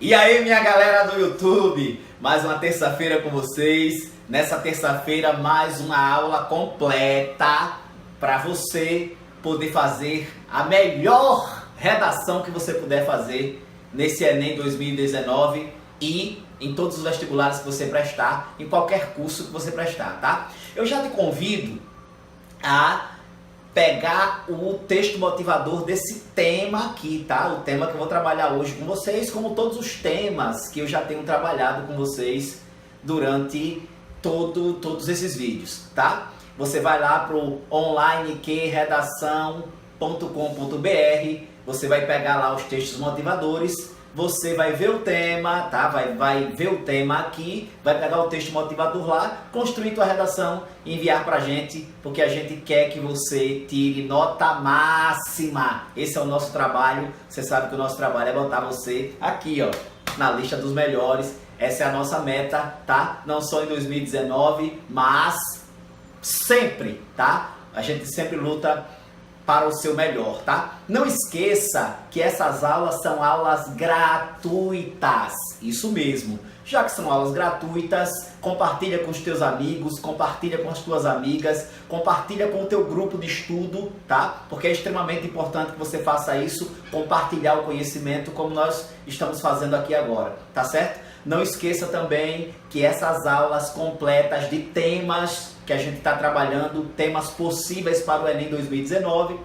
E aí, minha galera do YouTube, mais uma terça-feira com vocês. Nessa terça-feira, mais uma aula completa para você poder fazer a melhor redação que você puder fazer nesse Enem 2019 e em todos os vestibulares que você prestar, em qualquer curso que você prestar, tá? Eu já te convido a pegar o texto motivador desse tema aqui, tá? O tema que eu vou trabalhar hoje com vocês, como todos os temas que eu já tenho trabalhado com vocês durante todos esses vídeos, tá? Você vai lá pro onlineqredação.com.br, você vai pegar lá os textos motivadores, você vai ver o tema, tá? Vai ver o tema aqui, vai pegar o texto motivador lá, construir tua redação e enviar pra gente, porque a gente quer que você tire nota máxima. Esse é o nosso trabalho. Você sabe que o nosso trabalho é botar você aqui, ó, na lista dos melhores. Essa é a nossa meta, tá? Não só em 2019, mas sempre, tá? A gente sempre luta para o seu melhor, tá? Não esqueça que essas aulas são aulas gratuitas, isso mesmo. Já que são aulas gratuitas, compartilha com os teus amigos, compartilha com as tuas amigas, compartilha com o teu grupo de estudo, tá? Porque é extremamente importante que você faça isso, compartilhar o conhecimento como nós estamos fazendo aqui agora, tá certo? Não esqueça também que essas aulas completas de temas que a gente está trabalhando, temas possíveis para o Enem 2019,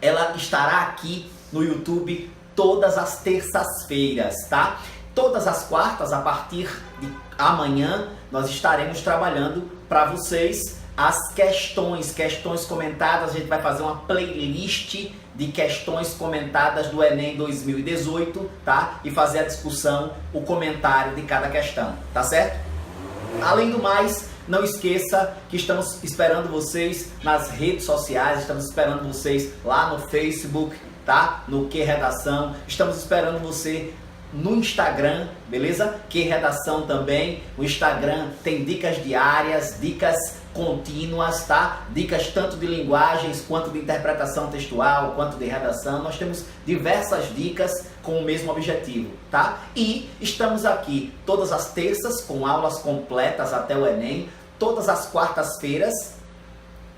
ela estará aqui no YouTube todas as terças-feiras, tá? Todas as quartas, a partir de amanhã, nós estaremos trabalhando para vocês as questões comentadas. A gente vai fazer uma playlist de questões comentadas do Enem 2018, tá? E fazer a discussão, o comentário de cada questão, tá certo? Além do mais, não esqueça que estamos esperando vocês nas redes sociais, estamos esperando vocês lá no Facebook, tá? No Que Redação, estamos esperando você no Instagram, beleza? Que Redação também. O Instagram tem dicas diárias, dicas contínuas, tá? Dicas tanto de linguagens, quanto de interpretação textual, quanto de redação. Nós temos diversas dicas com o mesmo objetivo, tá? E estamos aqui todas as terças com aulas completas até o Enem, todas as quartas-feiras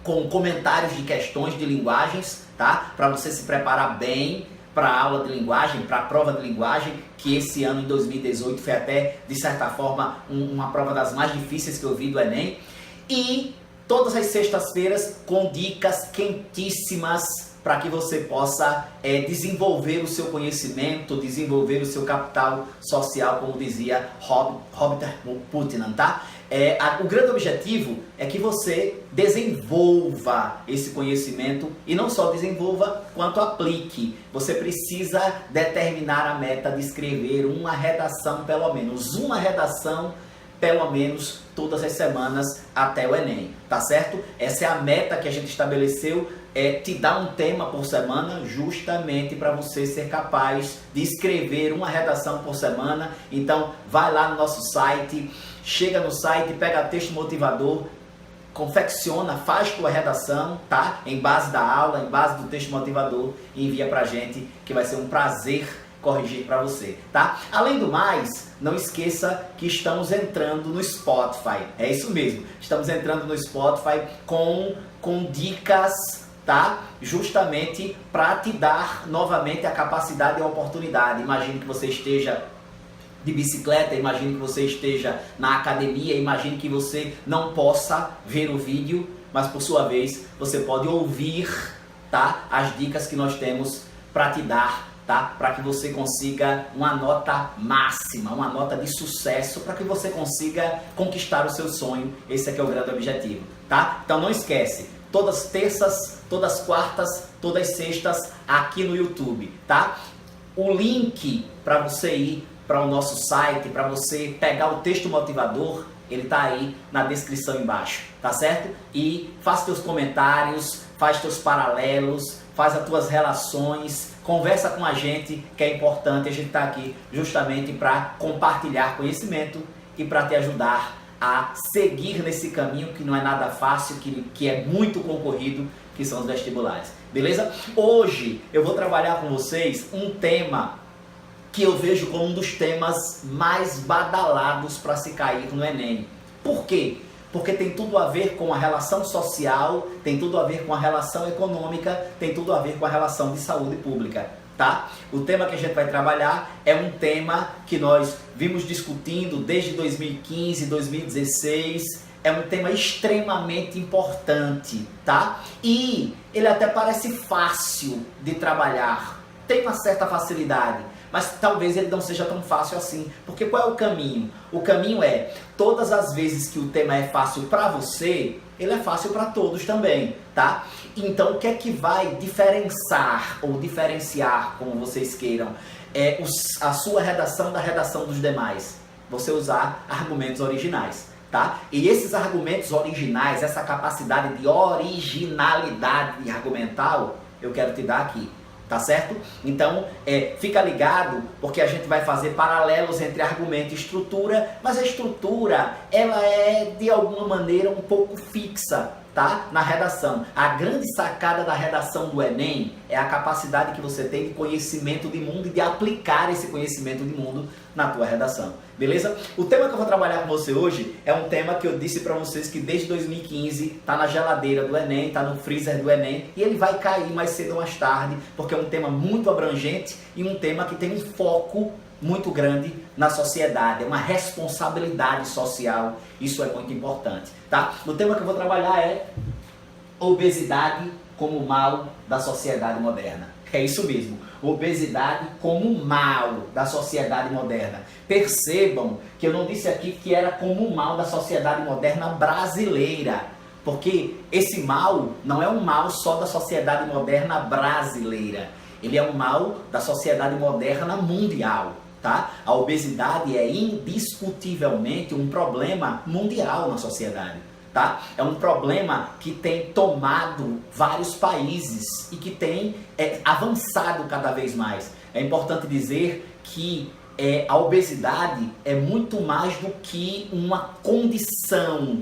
com comentários de questões de linguagens, tá? Para você se preparar bem para a aula de linguagem, para a prova de linguagem, que esse ano, em 2018, foi até, de certa forma, uma prova das mais difíceis que eu vi do Enem. E todas as sextas-feiras com dicas quentíssimas para que você possa desenvolver o seu conhecimento, desenvolver o seu capital social, como dizia Robert Putnam, tá? O grande objetivo é que você desenvolva esse conhecimento e não só desenvolva, quanto aplique. Você precisa determinar a meta de escrever uma redação, pelo menos todas as semanas até o Enem, tá certo? Essa é a meta que a gente estabeleceu, te dar um tema por semana, justamente para você ser capaz de escrever uma redação por semana. Então, vai lá no nosso site, chega no site, pega texto motivador, confecciona, faz tua redação, tá? Em base da aula, em base do texto motivador, e envia pra gente, que vai ser um prazer corrigir para você, tá? Além do mais, não esqueça que estamos entrando no Spotify. É isso mesmo, estamos entrando no Spotify com dicas, tá? Justamente para te dar novamente a capacidade e a oportunidade. Imagine que você esteja de bicicleta, imagine que você esteja na academia, imagine que você não possa ver o vídeo, mas por sua vez você pode ouvir, tá? As dicas que nós temos para te dar, tá? Para que você consiga uma nota máxima, uma nota de sucesso, para que você consiga conquistar o seu sonho. Esse aqui é o grande objetivo, tá? Então não esquece, todas terças, todas quartas, todas sextas aqui no YouTube, tá? O link para você ir para o nosso site, para você pegar o texto motivador, ele tá aí na descrição embaixo, tá certo? E faz teus comentários, faz teus paralelos, faz as tuas relações, conversa com a gente, que é importante. A gente está aqui justamente para compartilhar conhecimento e para te ajudar a seguir nesse caminho que não é nada fácil, que é muito concorrido, que são os vestibulares, beleza? Hoje eu vou trabalhar com vocês um tema que eu vejo como um dos temas mais badalados para se cair no Enem. Por quê? Porque tem tudo a ver com a relação social, tem tudo a ver com a relação econômica, tem tudo a ver com a relação de saúde pública, tá? O tema que a gente vai trabalhar é um tema que nós vimos discutindo desde 2015, 2016, é um tema extremamente importante, tá? E ele até parece fácil de trabalhar, tem uma certa facilidade, mas talvez ele não seja tão fácil assim. Porque qual é o caminho? O caminho é, todas as vezes que o tema é fácil para você, ele é fácil para todos também, tá? Então o que é que vai diferenciar, ou diferenciar, como vocês queiram, a sua redação da redação dos demais? Você usar argumentos originais, tá? E esses argumentos originais, essa capacidade de originalidade argumental, eu quero te dar aqui. Tá certo? Então, fica ligado, porque a gente vai fazer paralelos entre argumento e estrutura, mas a estrutura, ela é de alguma maneira um pouco fixa, tá? Na redação. A grande sacada da redação do Enem é a capacidade que você tem de conhecimento de mundo e de aplicar esse conhecimento de mundo na tua redação. Beleza? O tema que eu vou trabalhar com você hoje é um tema que eu disse para vocês que desde 2015 tá na geladeira do Enem, tá no freezer do Enem, e ele vai cair mais cedo ou mais tarde, porque é um tema muito abrangente e um tema que tem um foco muito grande na sociedade, é uma responsabilidade social, isso é muito importante, tá? O tema que eu vou trabalhar é obesidade como mal da sociedade moderna. É isso mesmo, obesidade como mal da sociedade moderna. Percebam que eu não disse aqui que era como mal da sociedade moderna brasileira, porque esse mal não é um mal só da sociedade moderna brasileira, ele é um mal da sociedade moderna mundial. Tá? A obesidade é indiscutivelmente um problema mundial na sociedade. Tá? É um problema que tem tomado vários países e que tem avançado cada vez mais. É importante dizer que a obesidade é muito mais do que uma condição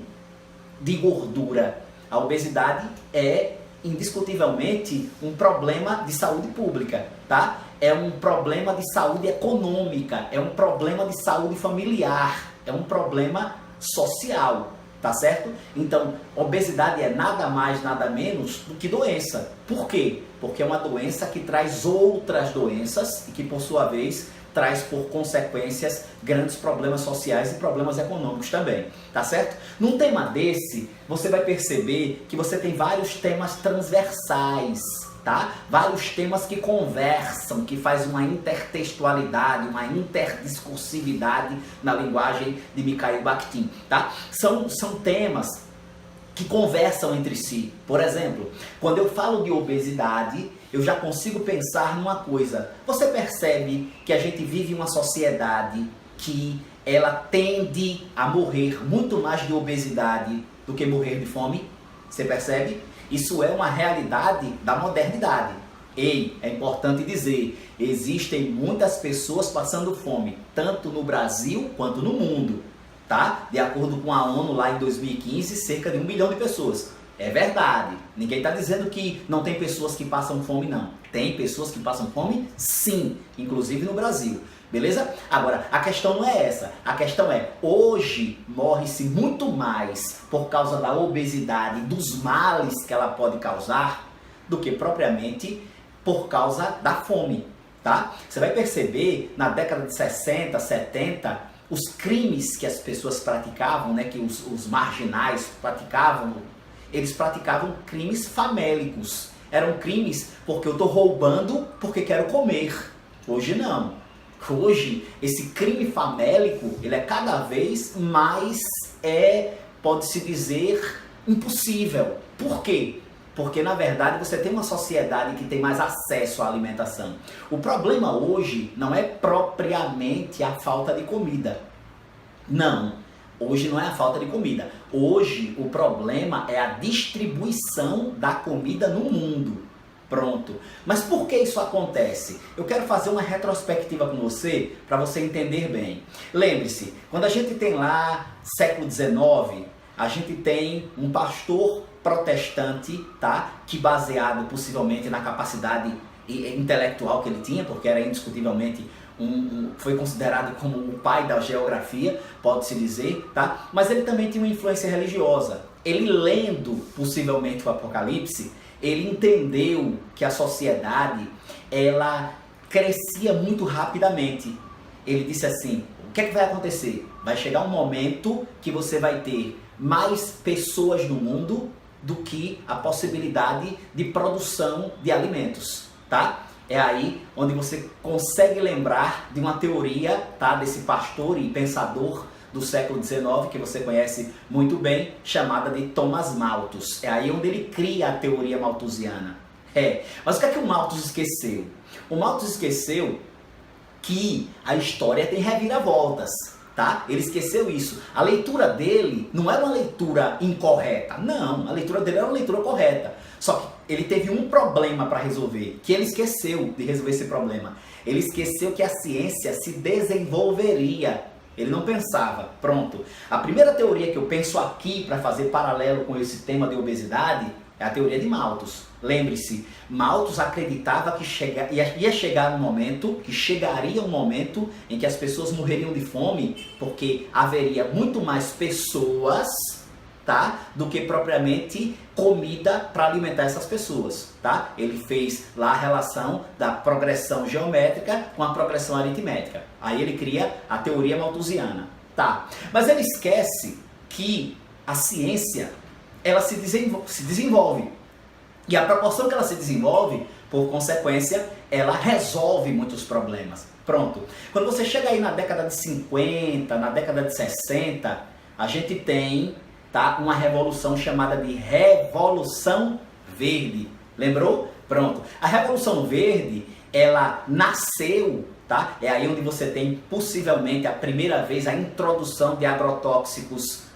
de gordura. A obesidade é indiscutivelmente um problema de saúde pública, tá? É um problema de saúde econômica, é um problema de saúde familiar, é um problema social, tá certo? Então, obesidade é nada mais, nada menos do que doença. Por quê? Porque é uma doença que traz outras doenças e que, por sua vez, traz por consequências grandes problemas sociais e problemas econômicos também, tá certo? Num tema desse, você vai perceber que você tem vários temas transversais, tá? Vários temas que conversam, que faz uma intertextualidade, uma interdiscursividade na linguagem de Mikhail Bakhtin, tá? São temas que conversam entre si. Por exemplo, quando eu falo de obesidade, eu já consigo pensar numa coisa. Você percebe que a gente vive uma sociedade que ela tende a morrer muito mais de obesidade do que morrer de fome? Você percebe? Isso é uma realidade da modernidade. Ei, é importante dizer, existem muitas pessoas passando fome, tanto no Brasil quanto no mundo, tá? De acordo com a ONU, lá em 2015, cerca de 1 bilhão de pessoas. É verdade, ninguém está dizendo que não tem pessoas que passam fome, não. Tem pessoas que passam fome, sim, inclusive no Brasil. Beleza? Agora, a questão não é essa. A questão é, hoje morre-se muito mais por causa da obesidade, dos males que ela pode causar, do que propriamente por causa da fome, tá? Você vai perceber, na década de 60, 70, os crimes que as pessoas praticavam, né, que os marginais praticavam, eles praticavam crimes famélicos. Eram crimes porque eu estou roubando porque quero comer. Hoje não. Hoje, esse crime famélico, ele é cada vez mais, pode-se dizer, impossível. Por quê? Porque, na verdade, você tem uma sociedade que tem mais acesso à alimentação. O problema hoje não é propriamente a falta de comida. Não. Hoje não é a falta de comida. Hoje, o problema é a distribuição da comida no mundo. Pronto. Mas por que isso acontece? Eu quero fazer uma retrospectiva com você, para você entender bem. Lembre-se, quando a gente tem lá século XIX, a gente tem um pastor protestante, tá? Que baseado possivelmente na capacidade intelectual que ele tinha, porque era indiscutivelmente foi considerado como o pai da geografia, pode-se dizer, tá? Mas ele também tinha uma influência religiosa. Ele lendo possivelmente o Apocalipse, ele entendeu que a sociedade, ela crescia muito rapidamente. Ele disse assim, o que é que vai acontecer? Vai chegar um momento que você vai ter mais pessoas no mundo do que a possibilidade de produção de alimentos, tá? É aí onde você consegue lembrar de uma teoria, tá, desse pastor e pensador do século XIX, que você conhece muito bem, chamada de Thomas Malthus. É aí onde ele cria a teoria malthusiana. Mas o que é que o Malthus esqueceu? O Malthus esqueceu que a história tem reviravoltas, tá? Ele esqueceu isso. A leitura dele não era uma leitura incorreta, não, a leitura dele era uma leitura correta. Só que ele teve um problema para resolver, que ele esqueceu de resolver esse problema. Ele esqueceu que a ciência se desenvolveria. Ele não pensava, pronto. A primeira teoria que eu penso aqui para fazer paralelo com esse tema de obesidade é a teoria de Malthus. Lembre-se, Malthus acreditava que ia chegar um momento, que chegaria um momento em que as pessoas morreriam de fome, porque haveria muito mais pessoas, tá, do que propriamente comida para alimentar essas pessoas, tá? Ele fez lá a relação da progressão geométrica com a progressão aritmética. Aí ele cria a teoria malthusiana, tá? Mas ele esquece que a ciência, ela se desenvolve. E a proporção que ela se desenvolve, por consequência, ela resolve muitos problemas. Pronto. Quando você chega aí na década de 50, na década de 60, a gente tem, tá, uma revolução chamada de Revolução Verde. Lembrou? Pronto. A Revolução Verde, ela nasceu, tá? É aí onde você tem possivelmente a primeira vez a introdução de agrotóxicos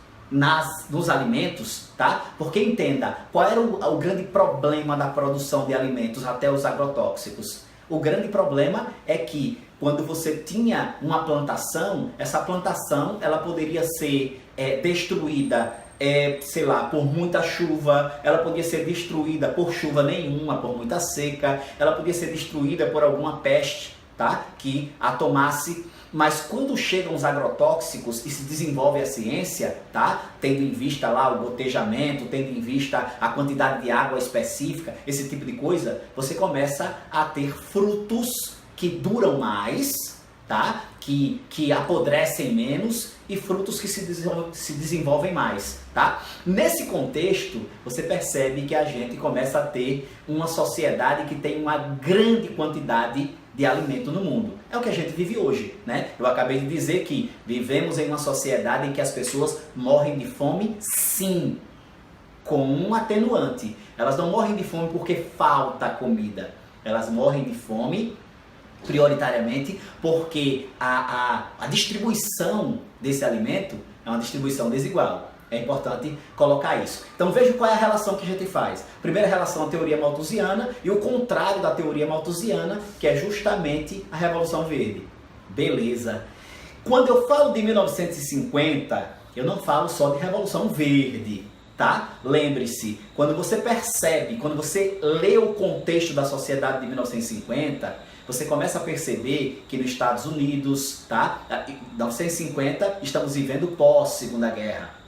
nos alimentos, tá? Porque entenda, qual era o grande problema da produção de alimentos até os agrotóxicos? O grande problema é que quando você tinha uma plantação, essa plantação ela poderia ser destruída, sei lá, por muita chuva, ela podia ser destruída por chuva nenhuma, por muita seca, ela podia ser destruída por alguma peste, tá? Que a tomasse. Mas quando chegam os agrotóxicos e se desenvolve a ciência, tá? Tendo em vista lá o gotejamento, tendo em vista a quantidade de água específica, esse tipo de coisa, você começa a ter frutos que duram mais, tá? Que apodrecem menos e frutos que se desenvolvem mais, tá? Nesse contexto, você percebe que a gente começa a ter uma sociedade que tem uma grande quantidade de alimento no mundo. É o que a gente vive hoje, né? Eu acabei de dizer que vivemos em uma sociedade em que as pessoas morrem de fome, sim, com um atenuante. Elas não morrem de fome porque falta comida. Elas morrem de fome prioritariamente porque a distribuição desse alimento é uma distribuição desigual. É importante colocar isso. Então veja qual é a relação que a gente faz. Primeira relação, a teoria malthusiana, e o contrário da teoria malthusiana, que é justamente a Revolução Verde. Beleza. Quando eu falo de 1950, eu não falo só de Revolução Verde, tá? Lembre-se, quando você percebe, quando você lê o contexto da sociedade de 1950, você começa a perceber que nos Estados Unidos, tá? Em 1950, estamos vivendo pós-Segunda Guerra.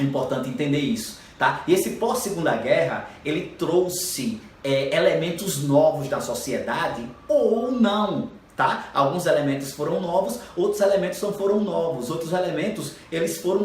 É importante entender isso, tá? E esse pós-Segunda Guerra, ele trouxe elementos novos da sociedade ou não, tá? Alguns elementos foram novos, outros elementos não foram novos, outros elementos, eles foram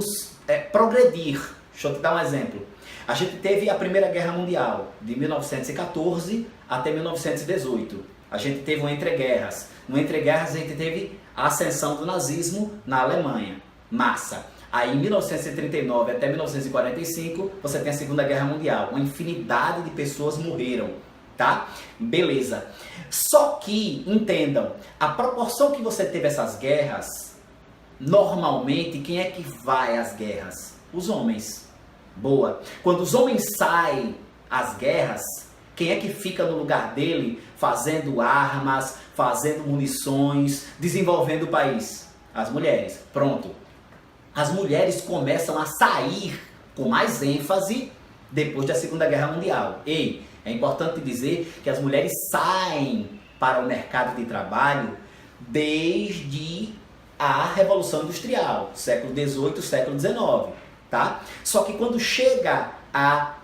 progredir. Deixa eu te dar um exemplo. A gente teve a Primeira Guerra Mundial, de 1914 até 1918. A gente teve um entreguerras. No entreguerras a gente teve a ascensão do nazismo na Alemanha. Massa. Aí em 1939 até 1945 você tem a Segunda Guerra Mundial. Uma infinidade de pessoas morreram, tá? Beleza. Só que, entendam, a proporção que você teve essas guerras, normalmente quem é que vai às guerras? Os homens. Boa. Quando os homens saem às guerras, quem é que fica no lugar dele fazendo armas, fazendo munições, desenvolvendo o país? As mulheres. Pronto. As mulheres começam a sair com mais ênfase depois da Segunda Guerra Mundial. É importante dizer que as mulheres saem para o mercado de trabalho desde a Revolução Industrial, século XVIII, século XIX, tá? Só que quando chega a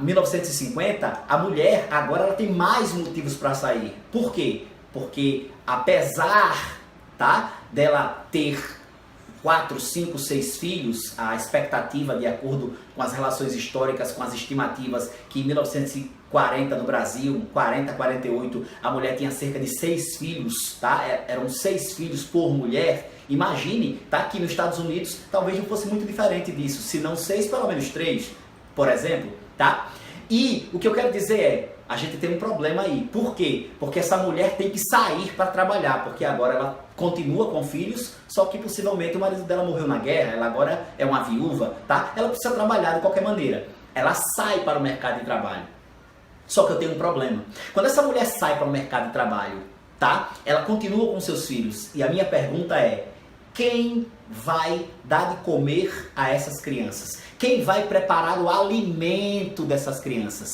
1950, a mulher agora ela tem mais motivos para sair. Por quê? Porque apesar, tá, dela ter 4, 5, 6 filhos, a expectativa, de acordo com as relações históricas, com as estimativas, que em 1940 no Brasil, 40, 48, a mulher tinha cerca de 6 filhos, tá? Eram 6 filhos por mulher. Imagine, tá? Aqui nos Estados Unidos talvez não fosse muito diferente disso, se não 6, pelo menos 3, por exemplo, tá? E o que eu quero dizer é, a gente tem um problema aí. Por quê? Porque essa mulher tem que sair para trabalhar, porque agora ela continua com filhos, só que possivelmente o marido dela morreu na guerra, ela agora é uma viúva, tá? Ela precisa trabalhar de qualquer maneira. Ela sai para o mercado de trabalho. Só que eu tenho um problema. Quando essa mulher sai para o mercado de trabalho, tá? Ela continua com seus filhos. E a minha pergunta é, quem vai dar de comer a essas crianças? Quem vai preparar o alimento dessas crianças?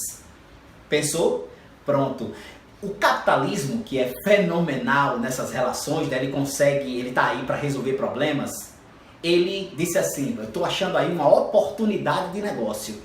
Pensou? Pronto. O capitalismo, que é fenomenal nessas relações, né? Ele tá aí para resolver problemas. Ele disse assim, eu estou achando aí uma oportunidade de negócio.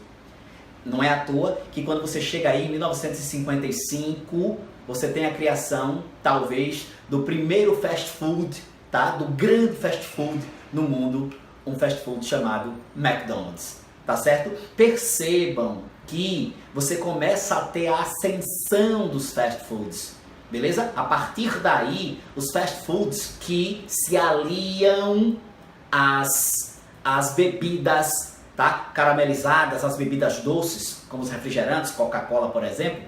Não é à toa que quando você chega aí em 1955, você tem a criação, talvez, do primeiro fast food, tá? Do grande fast food no mundo, um fast food chamado McDonald's, tá certo? Percebam que você começa a ter a ascensão dos fast foods, beleza? A partir daí, os fast foods que se aliam às bebidas, tá? Caramelizadas, às bebidas doces, como os refrigerantes, Coca-Cola, por exemplo.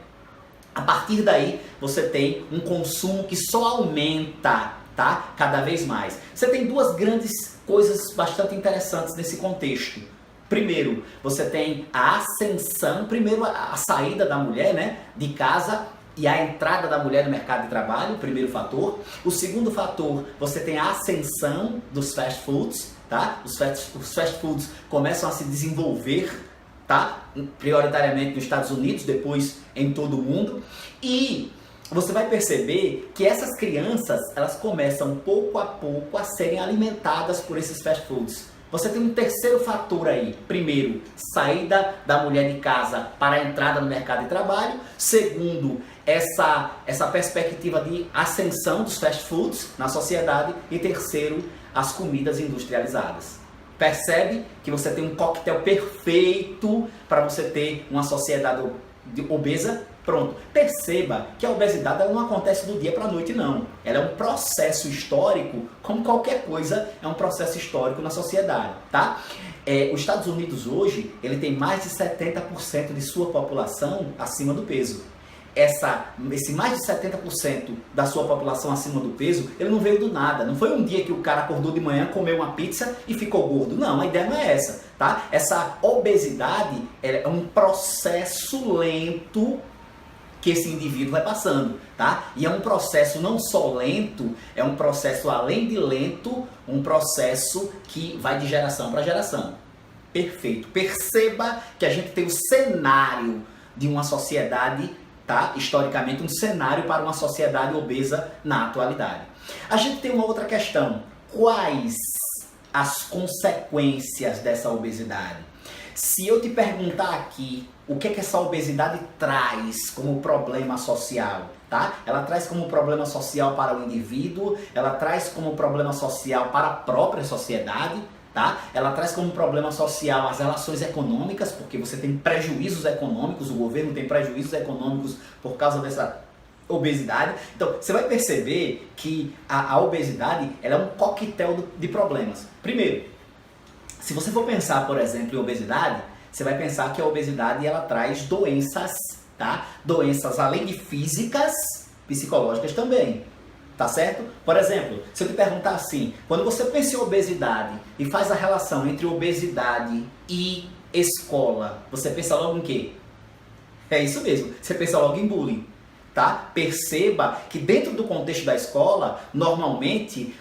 A partir daí, você tem um consumo que só aumenta, tá? Cada vez mais. Você tem duas grandes coisas bastante interessantes nesse contexto. Primeiro, você tem a ascensão, primeiro a saída da mulher, né, de casa e a entrada da mulher no mercado de trabalho, primeiro fator. O segundo fator, você tem a ascensão dos fast foods, tá? Os fast foods começam a se desenvolver, tá? Prioritariamente nos Estados Unidos, depois em todo o mundo. E você vai perceber que essas crianças, elas começam pouco a pouco a serem alimentadas por esses fast foods. Você tem um terceiro fator aí. Primeiro, saída da mulher de casa para a entrada no mercado de trabalho. Segundo, essa perspectiva de ascensão dos fast foods na sociedade. E terceiro, as comidas industrializadas. Percebe que você tem um coquetel perfeito para você ter uma sociedade obesa? Pronto. Perceba que a obesidade ela não acontece do dia para a noite, não. Ela é um processo histórico, como qualquer coisa, é um processo histórico na sociedade, tá? Os Estados Unidos hoje, ele tem mais de 70% de sua população acima do peso. Esse mais de 70% da sua população acima do peso, ele não veio do nada. Não foi um dia que o cara acordou de manhã, comeu uma pizza e ficou gordo. Não, a ideia não é essa, tá? Essa obesidade é um processo lento que esse indivíduo vai passando, tá? E é um processo não só lento, é um processo além de lento, um processo que vai de geração para geração. Perfeito. Perceba que a gente tem o cenário de uma sociedade, tá? Historicamente, um cenário para uma sociedade obesa na atualidade. A gente tem uma outra questão. Quais as consequências dessa obesidade? Se eu te perguntar aqui o que essa obesidade traz como problema social, tá? Ela traz como problema social para o indivíduo, ela traz como problema social para a própria sociedade, tá? Ela traz como problema social as relações econômicas, porque você tem prejuízos econômicos, o governo tem prejuízos econômicos por causa dessa obesidade. Então, você vai perceber que a obesidade ela é um coquetel de problemas. Primeiro, se você for pensar, por exemplo, em obesidade, você vai pensar que a obesidade ela traz doenças, tá? Doenças além de físicas, psicológicas também, tá certo? Por exemplo, se eu te perguntar assim, quando você pensa em obesidade e faz a relação entre obesidade e escola, você pensa logo em quê? É isso mesmo, você pensa logo em bullying. tá? Perceba que dentro do contexto da escola, normalmente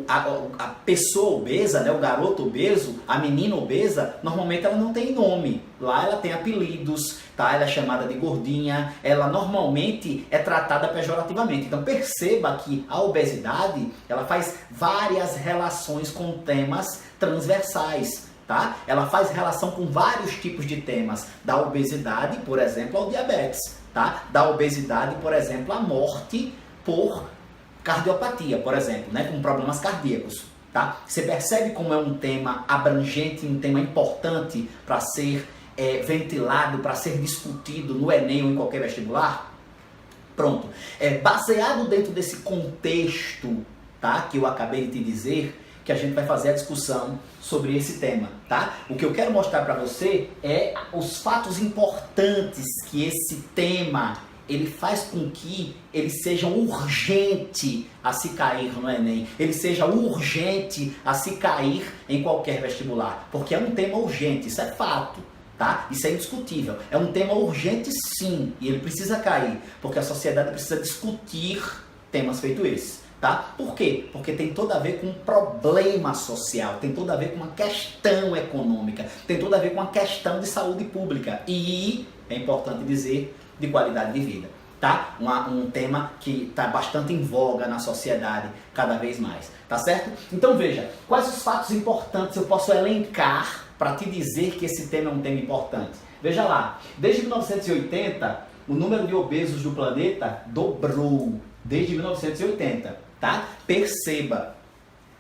a pessoa obesa, né, o garoto obeso, a menina obesa, normalmente ela não tem nome. Lá ela tem apelidos, tá? Ela é chamada de gordinha, ela normalmente é tratada pejorativamente. Então perceba que a obesidade, ela faz várias relações com temas transversais. Tá? Ela faz relação com vários tipos de temas, da obesidade, por exemplo, ao diabetes, tá? Da obesidade, por exemplo, à morte por cardiopatia, por exemplo, né? Com problemas cardíacos. Tá? Você percebe como é um tema abrangente, um tema importante para ser ventilado, para ser discutido no Enem ou em qualquer vestibular? Pronto. Baseado dentro desse contexto, tá? Que eu acabei de te dizer, que a gente vai fazer a discussão sobre esse tema, tá? O que eu quero mostrar para você é os fatos importantes que esse tema, ele faz com que ele seja urgente a se cair no Enem, ele seja urgente a se cair em qualquer vestibular, porque é um tema urgente, isso é fato, tá? Isso é indiscutível, é um tema urgente sim, e ele precisa cair, porque a sociedade precisa discutir temas feito esse. Tá? Por quê? Porque tem tudo a ver com um problema social, tem tudo a ver com uma questão econômica, tem tudo a ver com uma questão de saúde pública e, é importante dizer, de qualidade de vida. Tá? Um tema que está bastante em voga na sociedade cada vez mais. Tá certo? Então veja, quais os fatos importantes eu posso elencar para te dizer que esse tema é um tema importante? Veja lá, desde 1980, o número de obesos do planeta dobrou. Desde 1980. Tá? Perceba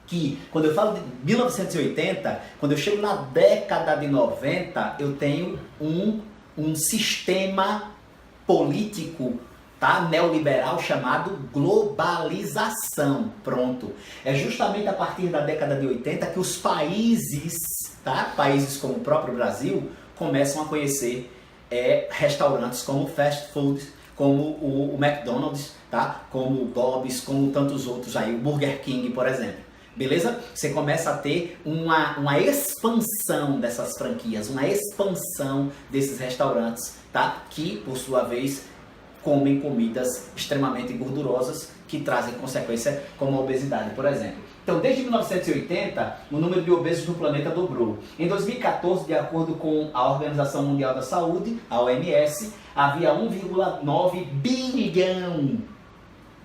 que quando eu falo de 1980, quando eu chego na década de 90, eu tenho um sistema político, tá? Neoliberal chamado globalização. Pronto. É justamente a partir da década de 80 que os países, tá? Países como o próprio Brasil, começam a conhecer restaurantes como fast food, como o McDonald's, tá? Como o Bob's, como tantos outros aí, o Burger King, por exemplo. Beleza? Você começa a ter uma expansão dessas franquias, uma expansão desses restaurantes, tá? Que, por sua vez, comem comidas extremamente gordurosas que trazem consequência como a obesidade, por exemplo. Então, desde 1980, o número de obesos no planeta dobrou. Em 2014, de acordo com a Organização Mundial da Saúde, a OMS, havia 1,9 bilhão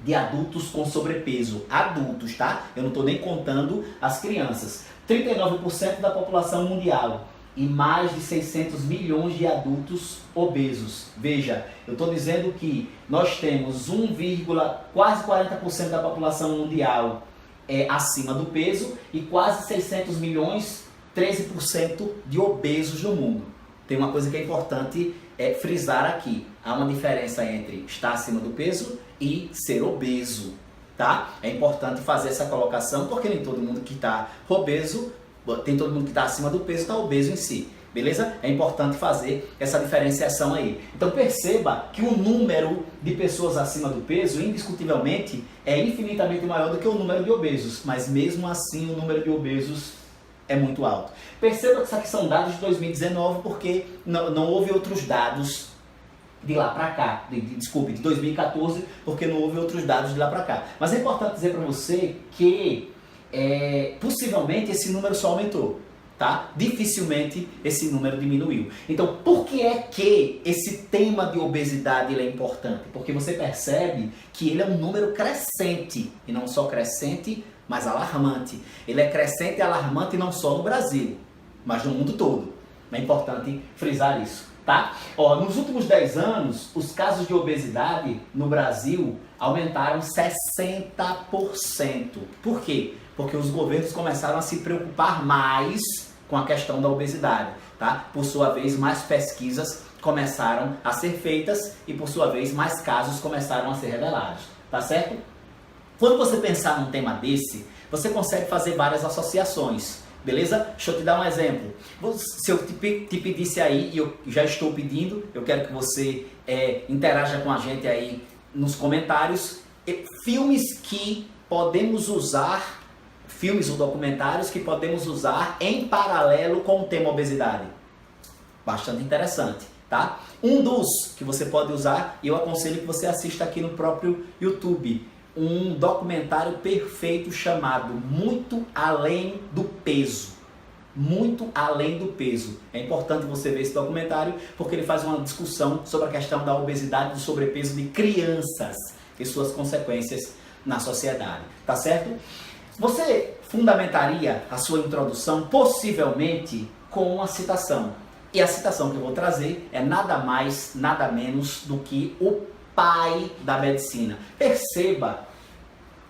de adultos com sobrepeso. Adultos, tá? Eu não estou nem contando as crianças. 39% da população mundial e mais de 600 milhões de adultos obesos. Veja, eu estou dizendo que nós temos quase 40% da população mundial acima do peso e quase 600 milhões, 13% de obesos no mundo. Tem uma coisa que é importante frisar aqui. Há uma diferença entre estar acima do peso e ser obeso, tá? É importante fazer essa colocação porque nem todo mundo que está obeso, tem todo mundo que está acima do peso está obeso em si. Beleza? É importante fazer essa diferenciação aí. Então perceba que o número de pessoas acima do peso, indiscutivelmente, é infinitamente maior do que o número de obesos. Mas mesmo assim o número de obesos é muito alto. Perceba que isso aqui são dados de 2019 porque não houve outros dados de lá para cá. Desculpe, de 2014 porque não houve outros dados de lá para cá. Mas é importante dizer para você que possivelmente esse número só aumentou. Tá? Dificilmente esse número diminuiu. Então, por que é que esse tema de obesidade ele é importante? Porque você percebe que ele é um número crescente, e não só crescente, mas alarmante. Ele é crescente e alarmante não só no Brasil, mas no mundo todo. É importante frisar isso. Tá? Nos últimos 10 anos, os casos de obesidade no Brasil aumentaram 60%. Por quê? Porque os governos começaram a se preocupar mais com a questão da obesidade, tá? Por sua vez, mais pesquisas começaram a ser feitas e, por sua vez, mais casos começaram a ser revelados, tá certo? Quando você pensar num tema desse, você consegue fazer várias associações, beleza? Deixa eu te dar um exemplo. Se eu te pedisse aí, e eu já estou pedindo, eu quero que você interaja com a gente aí nos comentários, filmes que podemos usar, filmes ou documentários que podemos usar em paralelo com o tema obesidade. Bastante interessante, tá? Um dos que você pode usar, e eu aconselho que você assista aqui no próprio YouTube, um documentário perfeito chamado Muito Além do Peso. Muito Além do Peso. É importante você ver esse documentário porque ele faz uma discussão sobre a questão da obesidade e do sobrepeso de crianças e suas consequências na sociedade, tá certo? Você fundamentaria a sua introdução possivelmente com uma citação. E a citação que eu vou trazer é nada mais, nada menos do que o pai da medicina. Perceba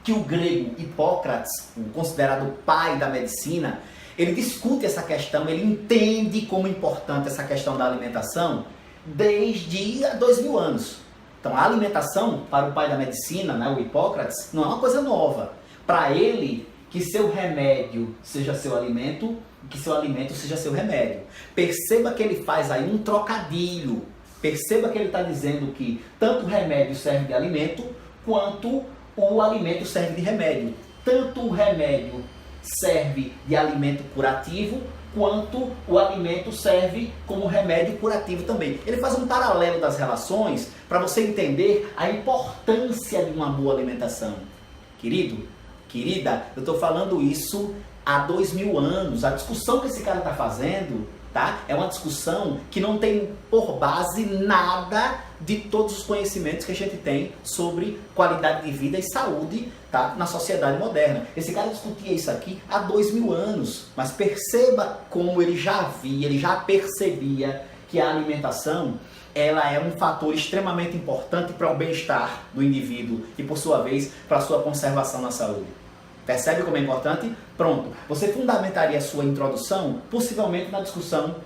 que o grego Hipócrates, o considerado pai da medicina, ele discute essa questão, ele entende como importante essa questão da alimentação desde 2000 anos. Então a alimentação para o pai da medicina, né, o Hipócrates, não é uma coisa nova. Para ele, que seu remédio seja seu alimento, que seu alimento seja seu remédio. Perceba que ele faz aí um trocadilho. Perceba que ele está dizendo que tanto o remédio serve de alimento, quanto o alimento serve de remédio. Tanto o remédio serve de alimento curativo, quanto o alimento serve como remédio curativo também. Ele faz um paralelo das relações para você entender a importância de uma boa alimentação. Querido, querida, eu estou falando isso há 2000 anos. A discussão que esse cara está fazendo, tá? É uma discussão que não tem por base nada de todos os conhecimentos que a gente tem sobre qualidade de vida e saúde, tá? Na sociedade moderna. Esse cara discutia isso aqui há 2000 anos, mas perceba como ele já via, ele já percebia que a alimentação ela é um fator extremamente importante para o bem-estar do indivíduo e, por sua vez, para a sua conservação na saúde. Percebe como é importante? Pronto. Você fundamentaria a sua introdução possivelmente na discussão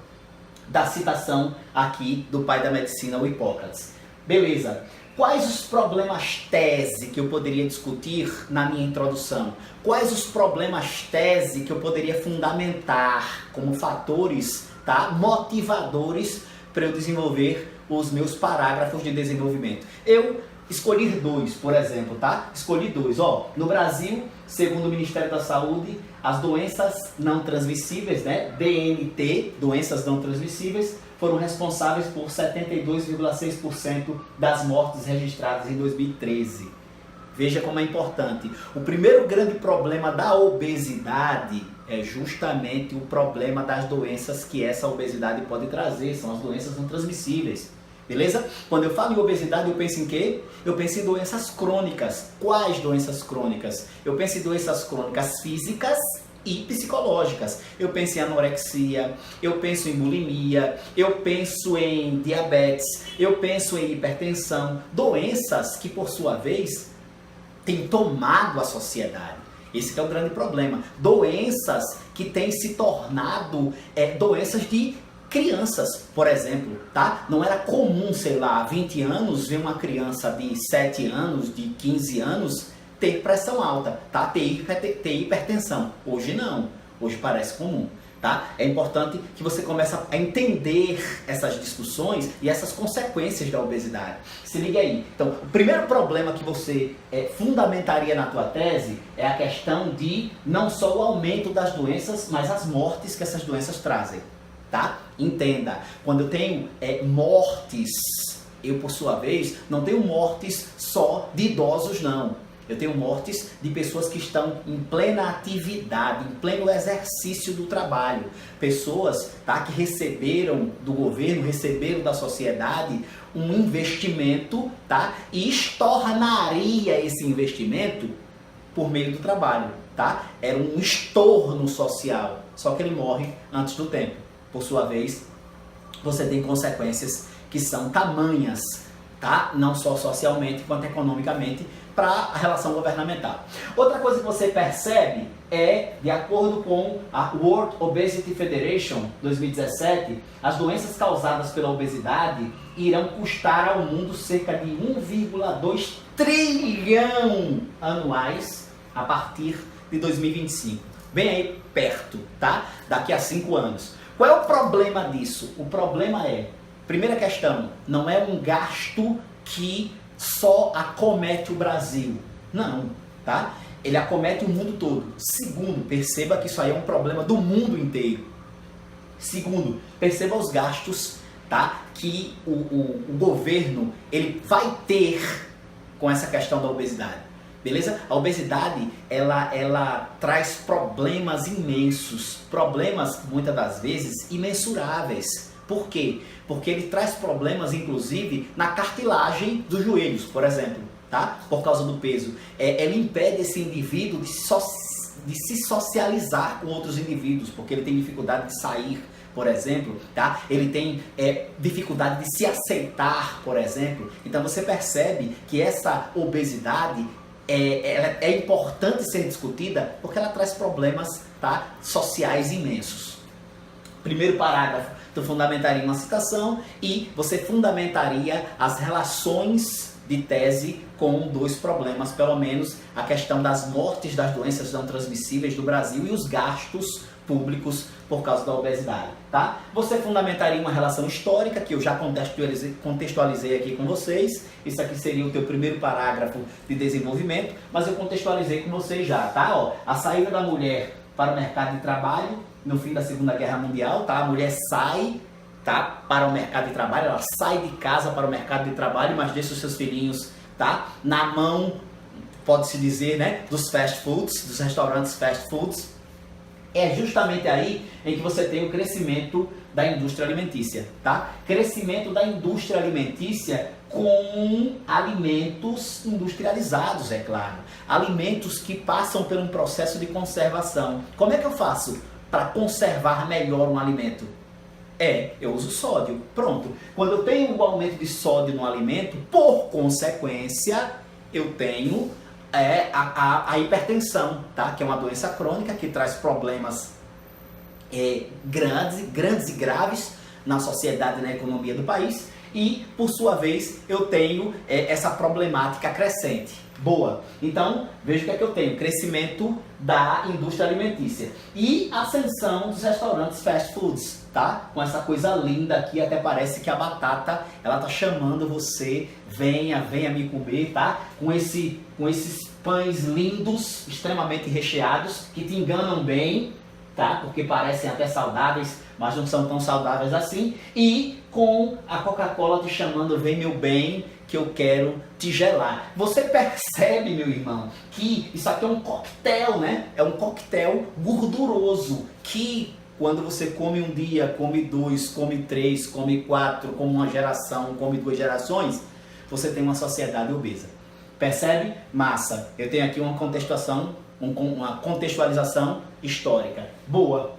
da citação aqui do pai da medicina, o Hipócrates. Beleza. Quais os problemas tese que eu poderia discutir na minha introdução? Quais os problemas tese que eu poderia fundamentar como fatores, tá, motivadores para eu desenvolver os meus parágrafos de desenvolvimento? Eu escolhi 2, por exemplo, tá? Escolhi 2. Ó, no Brasil, segundo o Ministério da Saúde, as doenças não transmissíveis, né? DNT, doenças não transmissíveis, foram responsáveis por 72,6% das mortes registradas em 2013. Veja como é importante. O primeiro grande problema da obesidade é justamente o problema das doenças que essa obesidade pode trazer, são as doenças não transmissíveis. Beleza? Quando eu falo em obesidade, eu penso em quê? Eu penso em doenças crônicas. Quais doenças crônicas? Eu penso em doenças crônicas físicas e psicológicas. Eu penso em anorexia, eu penso em bulimia, eu penso em diabetes, eu penso em hipertensão. Doenças que, por sua vez, têm tomado a sociedade. Esse que é o grande problema. Doenças que têm se tornado doenças de crianças, por exemplo, tá? Não era comum, sei lá, há 20 anos, ver uma criança de 7 anos, de 15 anos, ter pressão alta, tá? Ter hipertensão. Hoje não. Hoje parece comum, tá? É importante que você comece a entender essas discussões e essas consequências da obesidade. Se liga aí. Então, o primeiro problema que você fundamentaria na tua tese é a questão de não só o aumento das doenças, mas as mortes que essas doenças trazem. Tá? Entenda, quando eu tenho mortes, eu por sua vez não tenho mortes só de idosos não. Eu tenho mortes de pessoas que estão em plena atividade, em pleno exercício do trabalho. Pessoas, tá, que receberam do governo, receberam da sociedade um investimento, tá, e estornaria esse investimento por meio do trabalho. Tá? Era um estorno social, só que ele morre antes do tempo. Por sua vez, você tem consequências que são tamanhas, tá? Não só socialmente, quanto economicamente, para a relação governamental. Outra coisa que você percebe é, de acordo com a World Obesity Federation 2017, as doenças causadas pela obesidade irão custar ao mundo cerca de 1,2 trilhão anuais a partir de 2025. Bem aí perto, tá? Daqui a 5 anos. Qual é o problema disso? O problema é, primeira questão, não é um gasto que só acomete o Brasil. Não, tá? Ele acomete o mundo todo. Segundo, perceba que isso aí é um problema do mundo inteiro. Segundo, perceba os gastos tá? Que o governo ele vai ter com essa questão da obesidade, beleza? A obesidade, ela traz problemas imensos, problemas muitas das vezes imensuráveis. Por quê? Porque ele traz problemas, inclusive, na cartilagem dos joelhos, por exemplo, tá? Por causa do peso. Ele impede esse indivíduo de se socializar com outros indivíduos, porque ele tem dificuldade de sair, por exemplo, tá? Ele tem dificuldade de se aceitar, por exemplo. Então você percebe que essa obesidade é importante ser discutida porque ela traz problemas, tá, sociais imensos. Primeiro parágrafo, tu fundamentaria uma citação e você fundamentaria as relações de tese com dois problemas, pelo menos a questão das mortes das doenças não transmissíveis do Brasil e os gastos públicos por causa da obesidade, tá? Você fundamentaria uma relação histórica, que eu já contextualizei aqui com vocês. Isso aqui seria o teu primeiro parágrafo de desenvolvimento, mas eu contextualizei com vocês já, tá? Ó, a saída da mulher para o mercado de trabalho no fim da Segunda Guerra Mundial, tá? A mulher sai, tá, para o mercado de trabalho, ela sai de casa para o mercado de trabalho, mas deixa os seus filhinhos, tá, na mão, pode-se dizer, né, dos fast foods, dos restaurantes fast foods. É justamente aí em que você tem o crescimento da indústria alimentícia, tá? Crescimento da indústria alimentícia com alimentos industrializados, é claro. Alimentos que passam por um processo de conservação. Como é que eu faço para conservar melhor um alimento? Eu uso sódio. Pronto. Quando eu tenho um aumento de sódio no alimento, por consequência, eu tenho a hipertensão, tá? Que é uma doença crônica que traz problemas grandes e graves na sociedade e na economia do país. E, por sua vez, eu tenho essa problemática crescente. Boa. Então, veja o que é que eu tenho. Crescimento da indústria alimentícia. E ascensão dos restaurantes fast foods, tá? Com essa coisa linda aqui, até parece que a batata, ela tá chamando você, venha me comer, tá? Com esses pães lindos, extremamente recheados, que te enganam bem, tá? Porque parecem até saudáveis, mas não são tão saudáveis assim. E com a Coca-Cola te chamando, vem meu bem, que eu quero te gelar. Você percebe, meu irmão, que isso aqui é um coquetel, né? É um coquetel gorduroso, que quando você come um dia, come dois, come três, come quatro, come uma geração, come duas gerações, você tem uma sociedade obesa. Percebe? Massa. Eu tenho aqui uma contextualização histórica. Boa.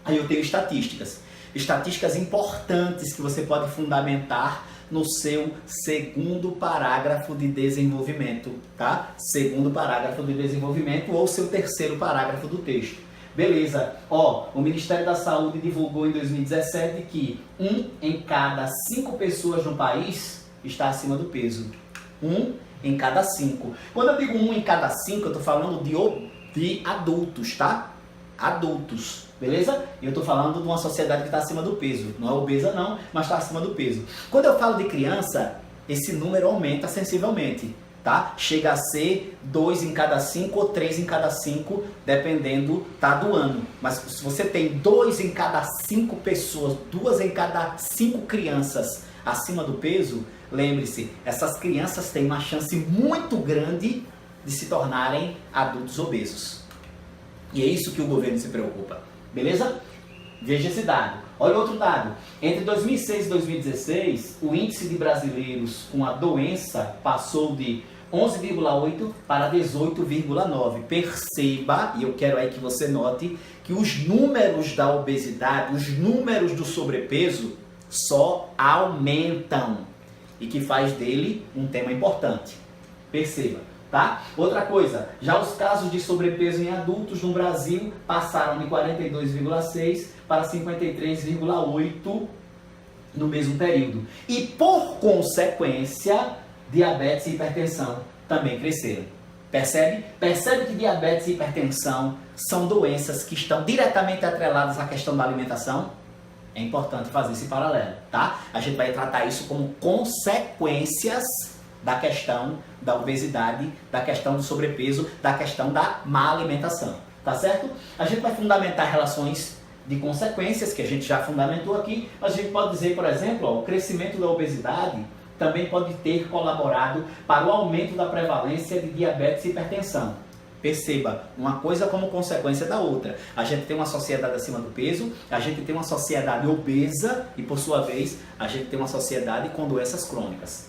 Aí eu tenho estatísticas. Estatísticas importantes que você pode fundamentar no seu segundo parágrafo de desenvolvimento, tá? Segundo parágrafo de desenvolvimento ou seu terceiro parágrafo do texto. Beleza. Ó, o Ministério da Saúde divulgou em 2017 que 1 em cada 5 pessoas no país está acima do peso. 1 em cada 5. Quando eu digo 1 em cada 5, eu estou falando de adultos, tá? Adultos, beleza? E eu estou falando de uma sociedade que está acima do peso. Não é obesa não, mas está acima do peso. Quando eu falo de criança, esse número aumenta sensivelmente, tá? Chega a ser 2 em cada 5 ou 3 em cada 5, dependendo, tá, do ano. Mas se você tem 2 em cada 5 pessoas, 2 em cada 5 crianças acima do peso, lembre-se, essas crianças têm uma chance muito grande de se tornarem adultos obesos. E é isso que o governo se preocupa. Beleza? Veja esse dado. Olha outro dado. Entre 2006 e 2016, o índice de brasileiros com a doença passou de 11,8 para 18,9. Perceba, e eu quero aí que você note, que os números da obesidade, os números do sobrepeso só aumentam. E que faz dele um tema importante. Perceba. Tá? Outra coisa, já os casos de sobrepeso em adultos no Brasil passaram de 42,6 para 53,8 no mesmo período. E por consequência, diabetes e hipertensão também cresceram. Percebe? Percebe que diabetes e hipertensão são doenças que estão diretamente atreladas à questão da alimentação? É importante fazer esse paralelo, tá? A gente vai tratar isso como consequências da questão da obesidade, da questão do sobrepeso, da questão da má alimentação, tá certo? A gente vai fundamentar relações de consequências que a gente já fundamentou aqui, mas a gente pode dizer, por exemplo, ó, o crescimento da obesidade também pode ter colaborado para o aumento da prevalência de diabetes e hipertensão. Perceba, uma coisa como consequência da outra. A gente tem uma sociedade acima do peso, a gente tem uma sociedade obesa e, por sua vez, a gente tem uma sociedade com doenças crônicas.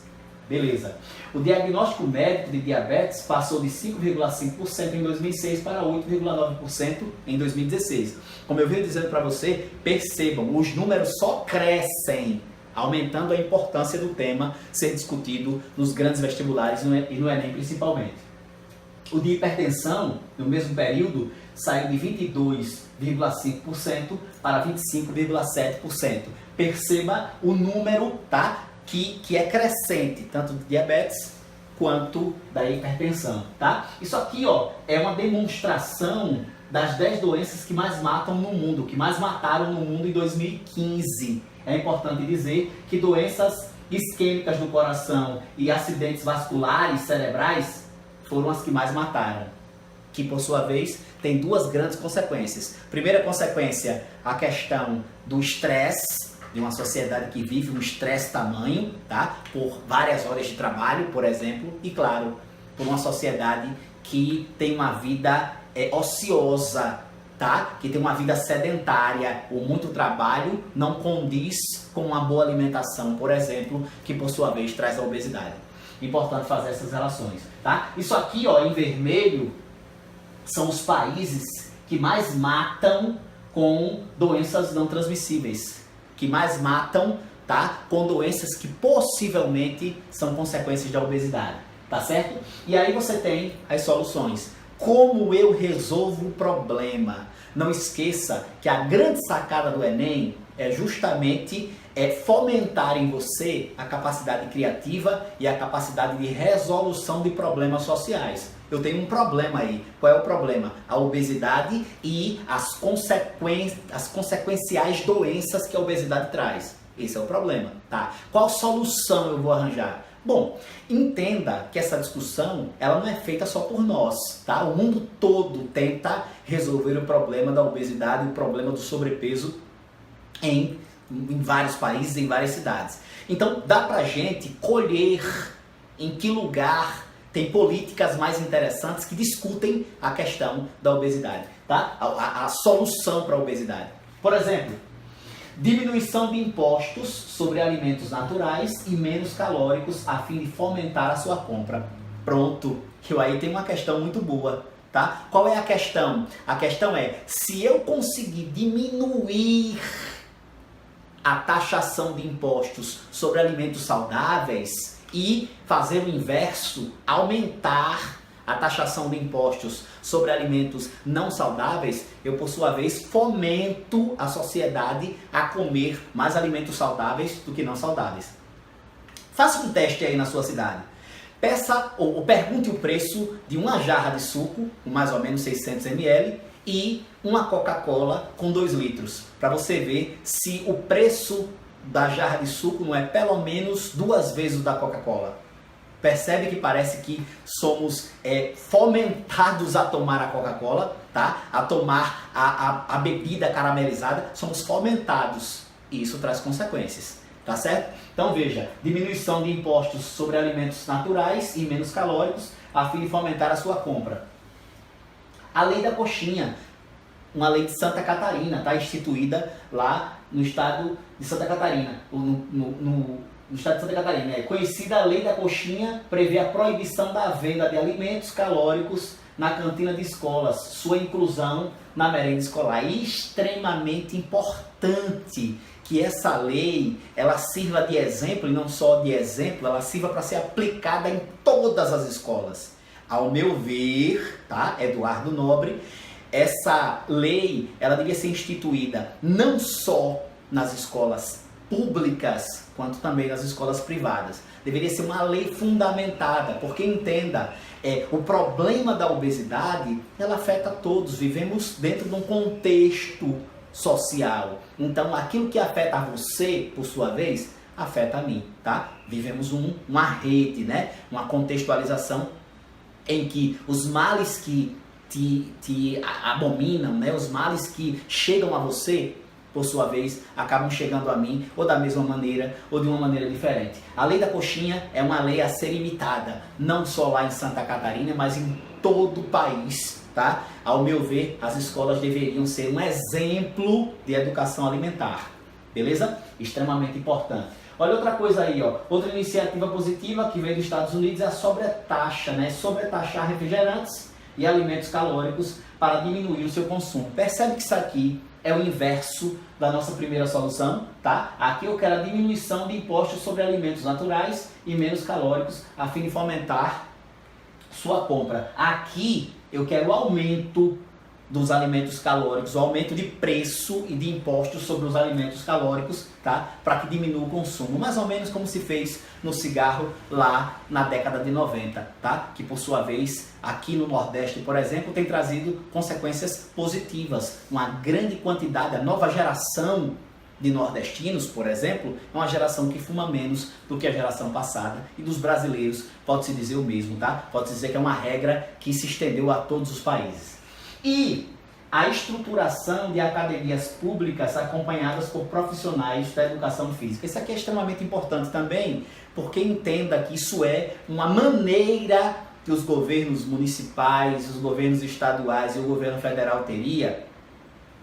Beleza. O diagnóstico médico de diabetes passou de 5,5% em 2006 para 8,9% em 2016. Como eu venho dizendo para você, percebam, os números só crescem, aumentando a importância do tema ser discutido nos grandes vestibulares e no Enem principalmente. O de hipertensão, no mesmo período, saiu de 22,5% para 25,7%. Perceba o número, tá? Que é crescente, tanto de diabetes quanto da hipertensão, tá? Isso aqui, ó, é uma demonstração das 10 doenças que mais matam no mundo, que mais mataram no mundo em 2015. É importante dizer que doenças isquêmicas do coração e acidentes vasculares cerebrais foram as que mais mataram, que por sua vez tem duas grandes consequências. Primeira consequência, a questão do estresse, de uma sociedade que vive um estresse tamanho, tá? Por várias horas de trabalho, por exemplo, e claro, por uma sociedade que tem uma vida ociosa, tá? Que tem uma vida sedentária, o muito trabalho não condiz com uma boa alimentação, por exemplo, que por sua vez traz a obesidade. Importante fazer essas relações, tá? Isso aqui, ó, em vermelho, são os países que mais matam com doenças não transmissíveis, que mais matam, tá? Com doenças que possivelmente são consequências da obesidade, tá certo? E aí você tem as soluções. Como eu resolvo o problema? Não esqueça que a grande sacada do Enem é justamente fomentar em você a capacidade criativa e a capacidade de resolução de problemas sociais. Eu tenho um problema aí. Qual é o problema? A obesidade e as consequenciais doenças que a obesidade traz. Esse é o problema, tá? Qual solução eu vou arranjar? Bom, entenda que essa discussão, ela não é feita só por nós, tá? O mundo todo tenta resolver o problema da obesidade, o problema do sobrepeso em vários países, em várias cidades. Então, dá pra gente colher em que lugar tem políticas mais interessantes que discutem a questão da obesidade, tá? A solução para a obesidade. Por exemplo, diminuição de impostos sobre alimentos naturais e menos calóricos a fim de fomentar a sua compra. Pronto, que aí tem uma questão muito boa, tá? Qual é a questão? A questão é, se eu conseguir diminuir a taxação de impostos sobre alimentos saudáveis e fazer o inverso, aumentar a taxação de impostos sobre alimentos não saudáveis, eu por sua vez fomento a sociedade a comer mais alimentos saudáveis do que não saudáveis. Faça um teste aí na sua cidade. Peça ou pergunte o preço de uma jarra de suco, com mais ou menos 600 ml, e uma Coca-Cola com 2 litros, para você ver se o preço da jarra de suco não é pelo menos 2 vezes o da Coca-Cola. Percebe que parece que somos fomentados a tomar a Coca-Cola, tá? A tomar a bebida caramelizada, somos fomentados e isso traz consequências, tá certo? Então veja, diminuição de impostos sobre alimentos naturais e menos calóricos a fim de fomentar a sua compra. A lei da coxinha, uma lei de Santa Catarina, tá? Instituída lá no estado de Santa Catarina, no estado de Santa Catarina. Conhecida a lei da coxinha, prevê a proibição da venda de alimentos calóricos na cantina de escolas, sua inclusão na merenda escolar. É extremamente importante que essa lei ela sirva de exemplo, e não só de exemplo, ela sirva para ser aplicada em todas as escolas. Ao meu ver, tá, Eduardo Nobre, essa lei ela devia ser instituída não só nas escolas públicas, quanto também nas escolas privadas. Deveria ser uma lei fundamentada, porque entenda, o problema da obesidade, ela afeta todos, vivemos dentro de um contexto social. Então, aquilo que afeta a você, por sua vez, afeta a mim, tá? Vivemos uma rede, né? Uma contextualização em que os males que te abominam, né? Os males que chegam a você, por sua vez, acabam chegando a mim, ou da mesma maneira, ou de uma maneira diferente. A lei da coxinha é uma lei a ser imitada, não só lá em Santa Catarina, mas em todo o país, tá? Ao meu ver, as escolas deveriam ser um exemplo de educação alimentar, beleza? Extremamente importante. Olha outra coisa aí, ó. Outra iniciativa positiva que veio dos Estados Unidos é a sobretaxa, né? Sobretaxar refrigerantes e alimentos calóricos para diminuir o seu consumo. Percebe que isso aqui é o inverso da nossa primeira solução, tá? Aqui eu quero a diminuição de impostos sobre alimentos naturais e menos calóricos, a fim de fomentar sua compra. Aqui eu quero o aumento dos alimentos calóricos, o aumento de preço e de impostos sobre os alimentos calóricos, tá? Para que diminua o consumo, mais ou menos como se fez no cigarro lá na década de 90, tá? Que por sua vez, aqui no Nordeste, por exemplo, tem trazido consequências positivas. Uma grande quantidade, a nova geração de nordestinos, por exemplo, é uma geração que fuma menos do que a geração passada, e dos brasileiros pode-se dizer o mesmo, tá? Pode-se dizer que é uma regra que se estendeu a todos os países. E a estruturação de academias públicas acompanhadas por profissionais da educação física. Isso aqui é extremamente importante também, porque entenda que isso é uma maneira que os governos municipais, os governos estaduais e o governo federal teria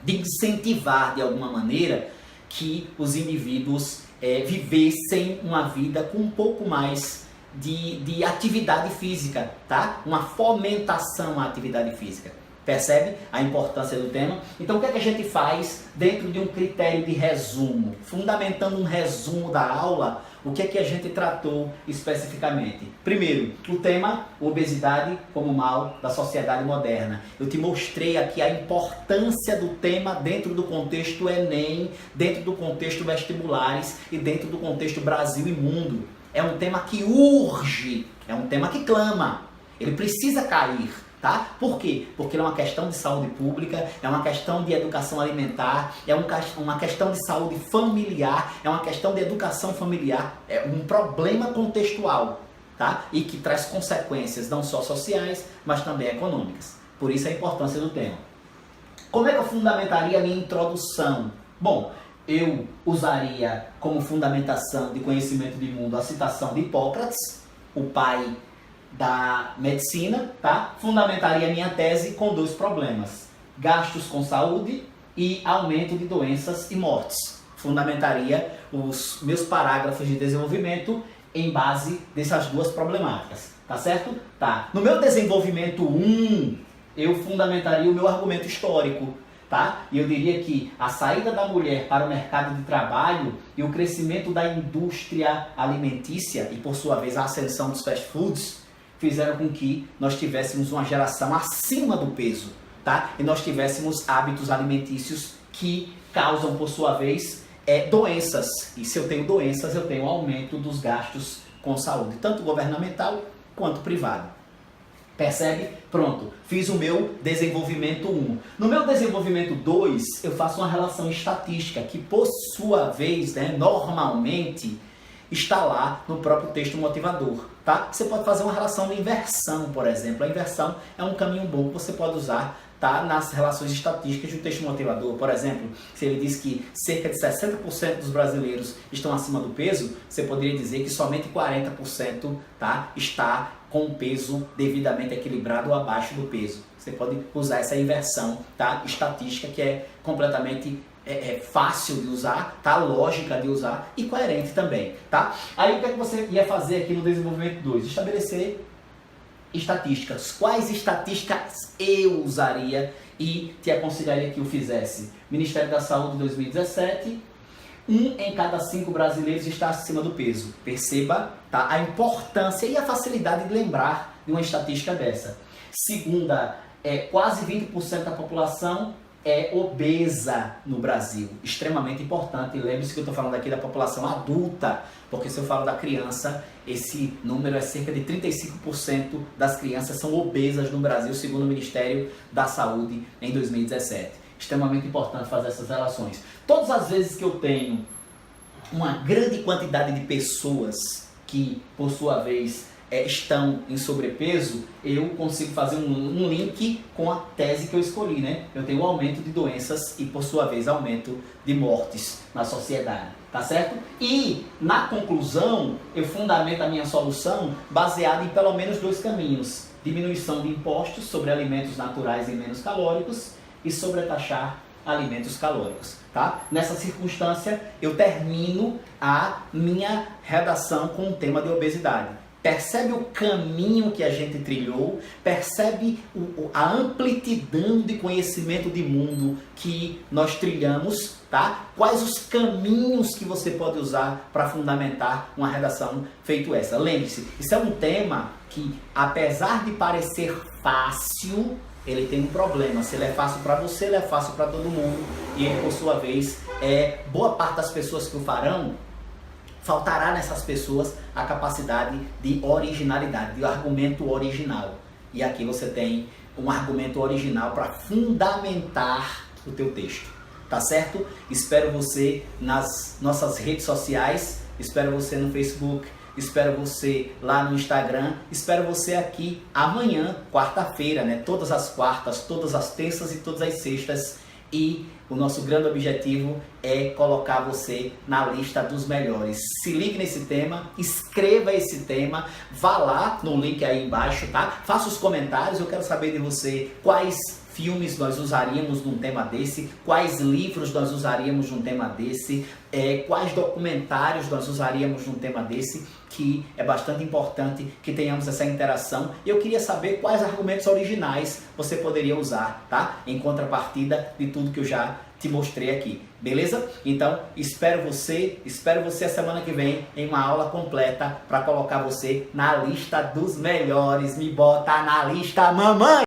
de incentivar de alguma maneira que os indivíduos vivessem uma vida com um pouco mais de atividade física, tá? Uma fomentação à atividade física. Percebe a importância do tema? Então o que é que a gente faz dentro de um critério de resumo? Fundamentando um resumo da aula, o que é que a gente tratou especificamente? Primeiro, o tema obesidade como mal da sociedade moderna. Eu te mostrei aqui a importância do tema dentro do contexto Enem, dentro do contexto vestibulares e dentro do contexto Brasil e mundo. É um tema que urge, é um tema que clama, ele precisa cair. Tá? Por quê? Porque é uma questão de saúde pública, é uma questão de educação alimentar, é uma questão de saúde familiar, é uma questão de educação familiar, é um problema contextual, tá? E que traz consequências não só sociais, mas também econômicas. Por isso a importância do tema. Como é que eu fundamentaria a minha introdução? Bom, eu usaria como fundamentação de conhecimento de mundo a citação de Hipócrates, o pai da medicina, tá? Fundamentaria minha tese com dois problemas: gastos com saúde e aumento de doenças e mortes. Fundamentaria os meus parágrafos de desenvolvimento em base dessas duas problemáticas, tá certo? Tá. No meu desenvolvimento 1, eu fundamentaria o meu argumento histórico, tá? E eu diria que a saída da mulher para o mercado de trabalho e o crescimento da indústria alimentícia e, por sua vez, a ascensão dos fast foods fizeram com que nós tivéssemos uma geração acima do peso, tá? E nós tivéssemos hábitos alimentícios que causam, por sua vez, doenças. E se eu tenho doenças, eu tenho aumento dos gastos com saúde, tanto governamental quanto privado. Percebe? Pronto, fiz o meu desenvolvimento 1. No meu desenvolvimento 2, eu faço uma relação estatística que, por sua vez, né, normalmente está lá no próprio texto motivador, tá? Você pode fazer uma relação de inversão, por exemplo. A inversão é um caminho bom que você pode usar, tá? Nas relações estatísticas do texto motivador. Por exemplo, se ele diz que cerca de 60% dos brasileiros estão acima do peso, você poderia dizer que somente 40%, tá, está com o peso devidamente equilibrado ou abaixo do peso. Você pode usar essa inversão, tá, estatística, que é completamente fácil de usar, tá? Lógica de usar e coerente também, tá? Aí o que é que você ia fazer aqui no desenvolvimento 2? Estabelecer estatísticas. Quais estatísticas eu usaria e te aconselharia que eu fizesse? Ministério da Saúde 2017, 1 em cada 5 brasileiros está acima do peso. Perceba, tá, a importância e a facilidade de lembrar de uma estatística dessa. Segunda, quase 20% da população é obesa no Brasil. Extremamente importante. Lembre-se que eu estou falando aqui da população adulta, porque se eu falo da criança, esse número é cerca de 35% das crianças são obesas no Brasil, segundo o Ministério da Saúde em 2017. Extremamente importante fazer essas relações. Todas as vezes que eu tenho uma grande quantidade de pessoas que, por sua vez, estão em sobrepeso, eu consigo fazer um link com a tese que eu escolhi, né? Eu tenho um aumento de doenças e, por sua vez, aumento de mortes na sociedade, tá certo? E, na conclusão, eu fundamento a minha solução baseada em pelo menos 2 caminhos: diminuição de impostos sobre alimentos naturais e menos calóricos e sobretaxar alimentos calóricos, tá? Nessa circunstância, eu termino a minha redação com o tema de obesidade. Percebe o caminho que a gente trilhou? Percebe a amplidão de conhecimento de mundo que nós trilhamos, tá? Quais os caminhos que você pode usar para fundamentar uma redação feito essa? Lembre-se, isso é um tema que, apesar de parecer fácil, ele tem um problema. Se ele é fácil para você, ele é fácil para todo mundo. E ele, por sua vez, boa parte das pessoas que o farão, faltará nessas pessoas a capacidade de originalidade, de argumento original. E aqui você tem um argumento original para fundamentar o teu texto. Tá certo? Espero você nas nossas redes sociais, espero você no Facebook, espero você lá no Instagram, espero você aqui amanhã, quarta-feira, né? Todas as quartas, todas as terças e todas as sextas. E o nosso grande objetivo é colocar você na lista dos melhores. Se ligue nesse tema, escreva esse tema, vá lá no link aí embaixo, tá? Faça os comentários, eu quero saber de você quais filmes nós usaríamos num tema desse, quais livros nós usaríamos num tema desse, quais documentários nós usaríamos num tema desse, que é bastante importante que tenhamos essa interação. E eu queria saber quais argumentos originais você poderia usar, tá? Em contrapartida de tudo que eu já te mostrei aqui, beleza? Então, espero você a semana que vem em uma aula completa para colocar você na lista dos melhores. Me bota na lista, mamãe!